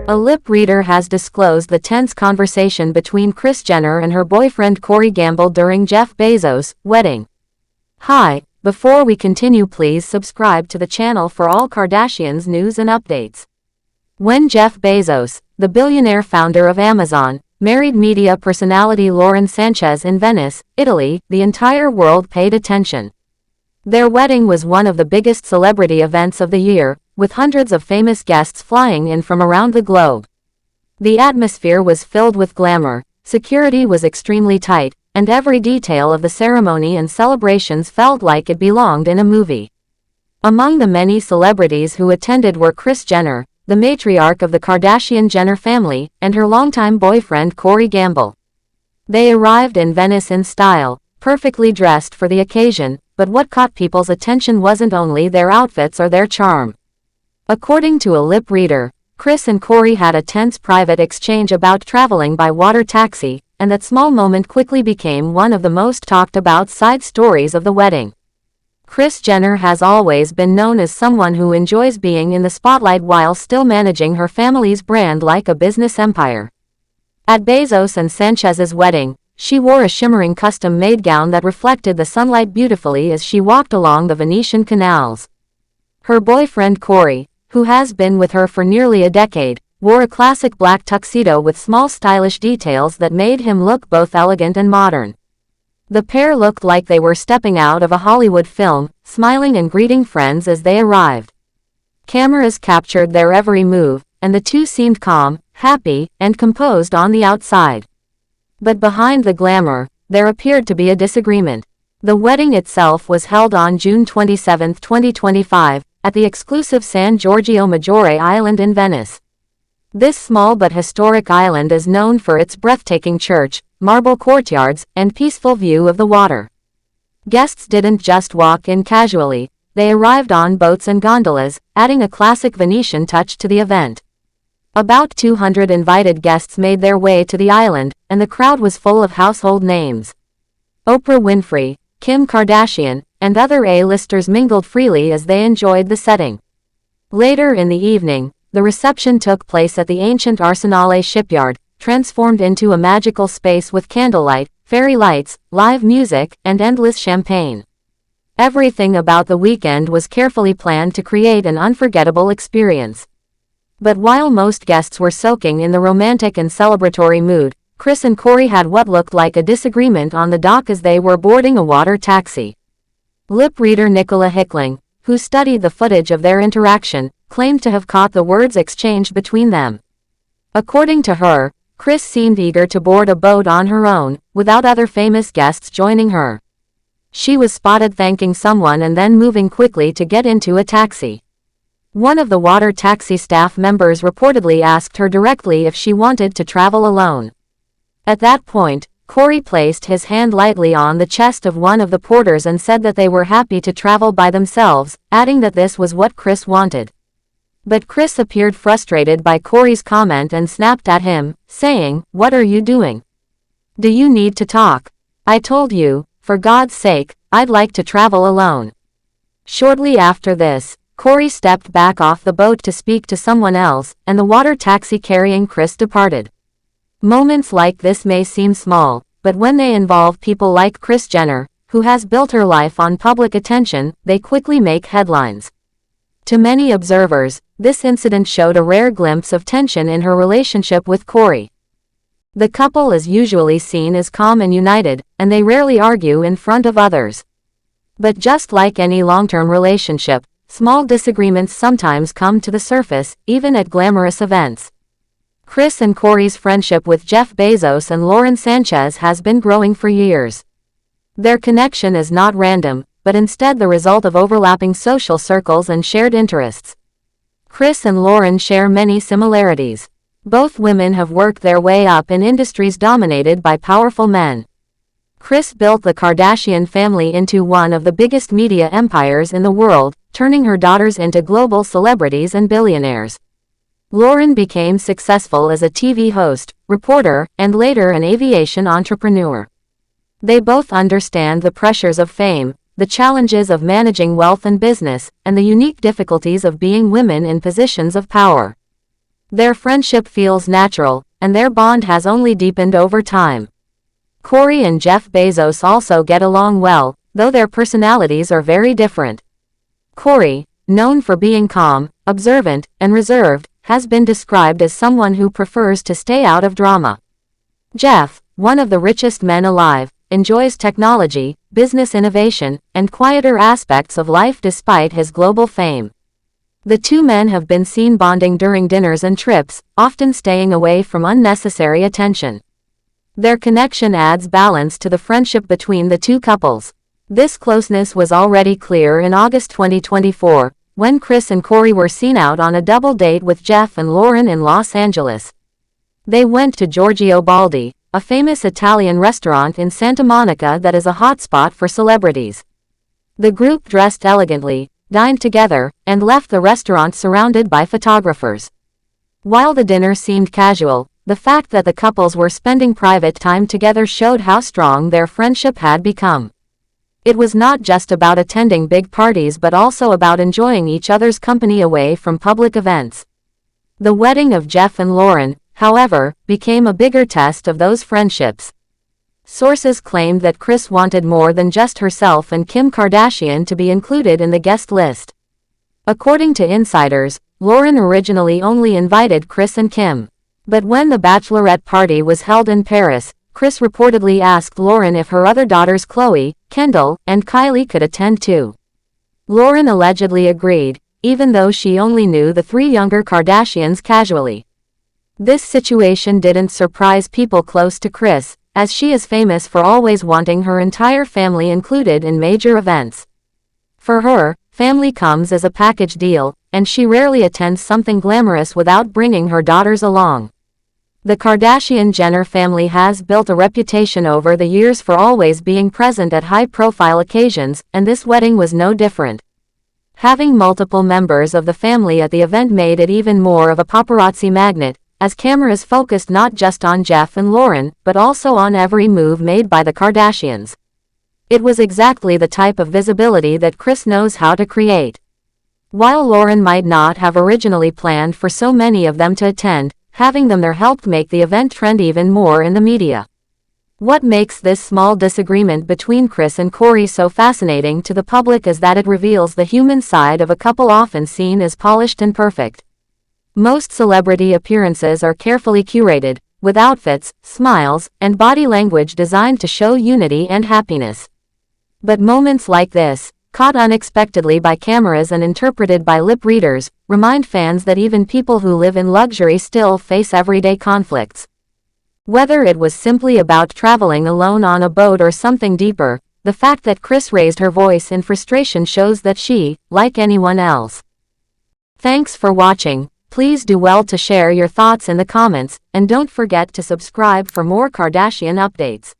A lip reader has disclosed the tense conversation between Kris Jenner and her boyfriend Corey Gamble during Jeff Bezos' wedding. Hi, before we continue, please subscribe to the channel for all Kardashians news and updates. When Jeff Bezos, the billionaire founder of Amazon, married media personality Lauren Sanchez in Venice, Italy, the entire world paid attention. Their wedding was one of the biggest celebrity events of the year, with hundreds of famous guests flying in from around the globe. The atmosphere was filled with glamour, security was extremely tight, and every detail of the ceremony and celebrations felt like it belonged in a movie. Among the many celebrities who attended were Kris Jenner, the matriarch of the Kardashian-Jenner family, and her longtime boyfriend Corey Gamble. They arrived in Venice in style, perfectly dressed for the occasion, but what caught people's attention wasn't only their outfits or their charm. According to a lip reader, Kris and Corey had a tense private exchange about traveling by water taxi, and that small moment quickly became one of the most talked about side stories of the wedding. Kris Jenner has always been known as someone who enjoys being in the spotlight while still managing her family's brand like a business empire. At Bezos and Sanchez's wedding, she wore a shimmering custom-made gown that reflected the sunlight beautifully as she walked along the Venetian canals. Her boyfriend Corey, who has been with her for nearly a decade, wore a classic black tuxedo with small stylish details that made him look both elegant and modern. The pair looked like they were stepping out of a Hollywood film, smiling and greeting friends as they arrived. Cameras captured their every move, and the two seemed calm, happy, and composed on the outside. But behind the glamour, there appeared to be a disagreement. The wedding itself was held on June 27, 2025, at the exclusive San Giorgio Maggiore Island in Venice. This small but historic island is known for its breathtaking church, marble courtyards, and peaceful view of the water. Guests didn't just walk in casually, they arrived on boats and gondolas, adding a classic Venetian touch to the event. About 200 invited guests made their way to the island, and the crowd was full of household names. Oprah Winfrey, Kim Kardashian, and other A-listers mingled freely as they enjoyed the setting. Later in the evening, the reception took place at the ancient Arsenale shipyard, transformed into a magical space with candlelight, fairy lights, live music, and endless champagne. Everything about the weekend was carefully planned to create an unforgettable experience. But while most guests were soaking in the romantic and celebratory mood, Kris and Corey had what looked like a disagreement on the dock as they were boarding a water taxi. Lip reader Nicola Hickling, who studied the footage of their interaction, claimed to have caught the words exchanged between them. According to her, Kris seemed eager to board a boat on her own, without other famous guests joining her. She was spotted thanking someone and then moving quickly to get into a taxi. One of the water taxi staff members reportedly asked her directly if she wanted to travel alone. At that point, Corey placed his hand lightly on the chest of one of the porters and said that they were happy to travel by themselves, adding that this was what Kris wanted. But Kris appeared frustrated by Corey's comment and snapped at him, saying, "What are you doing? Do you need to talk? I told you, for God's sake, I'd like to travel alone." Shortly after this, Corey stepped back off the boat to speak to someone else, and the water taxi carrying Kris departed. Moments like this may seem small, but when they involve people like Kris Jenner, who has built her life on public attention, they quickly make headlines. To many observers, this incident showed a rare glimpse of tension in her relationship with Corey. The couple is usually seen as calm and united, and they rarely argue in front of others. But just like any long-term relationship, small disagreements sometimes come to the surface, even at glamorous events. Kris and Corey's friendship with Jeff Bezos and Lauren Sanchez has been growing for years. Their connection is not random, but instead the result of overlapping social circles and shared interests. Kris and Lauren share many similarities. Both women have worked their way up in industries dominated by powerful men. Kris built the Kardashian family into one of the biggest media empires in the world, turning her daughters into global celebrities and billionaires. Lauren became successful as a TV host, reporter, and later an aviation entrepreneur. They both understand the pressures of fame, the challenges of managing wealth and business, and the unique difficulties of being women in positions of power. Their friendship feels natural, and their bond has only deepened over time. Kory and Jeff Bezos also get along well, though their personalities are very different. Kory, known for being calm, observant, and reserved, has been described as someone who prefers to stay out of drama. Jeff, one of the richest men alive, enjoys technology, business innovation, and quieter aspects of life despite his global fame. The two men have been seen bonding during dinners and trips, often staying away from unnecessary attention. Their connection adds balance to the friendship between the two couples. This closeness was already clear in August 2024, when Kris and Kory were seen out on a double date with Jeff and Lauren in Los Angeles. They went to Giorgio Baldi, a famous Italian restaurant in Santa Monica that is a hotspot for celebrities. The group dressed elegantly, dined together, and left the restaurant surrounded by photographers. While the dinner seemed casual, the fact that the couples were spending private time together showed how strong their friendship had become. It was not just about attending big parties but also about enjoying each other's company away from public events. The wedding of Jeff and Lauren, however, became a bigger test of those friendships. Sources claimed that Kris wanted more than just herself and Kim Kardashian to be included in the guest list. According to insiders, Lauren originally only invited Kris and Kim. But when the bachelorette party was held in Paris, Kris reportedly asked Lauren if her other daughters Khloe, Kendall, and Kylie could attend too. Lauren allegedly agreed, even though she only knew the three younger Kardashians casually. This situation didn't surprise people close to Kris, as she is famous for always wanting her entire family included in major events. For her, family comes as a package deal, and she rarely attends something glamorous without bringing her daughters along. The Kardashian-Jenner family has built a reputation over the years for always being present at high-profile occasions, and this wedding was no different. Having multiple members of the family at the event made it even more of a paparazzi magnet, as cameras focused not just on Jeff and Lauren, but also on every move made by the Kardashians. It was exactly the type of visibility that Kris knows how to create. While Lauren might not have originally planned for so many of them to attend, having them there helped make the event trend even more in the media. What makes this small disagreement between Kris and Kory so fascinating to the public is that it reveals the human side of a couple often seen as polished and perfect. Most celebrity appearances are carefully curated, with outfits, smiles, and body language designed to show unity and happiness. But moments like this, caught unexpectedly by cameras and interpreted by lip readers, remind fans that even people who live in luxury still face everyday conflicts. Whether it was simply about traveling alone on a boat or something deeper, the fact that Kris raised her voice in frustration shows that she, like anyone else. Thanks for watching. Please do well to share your thoughts in the comments, and don't forget to subscribe for more Kardashian updates.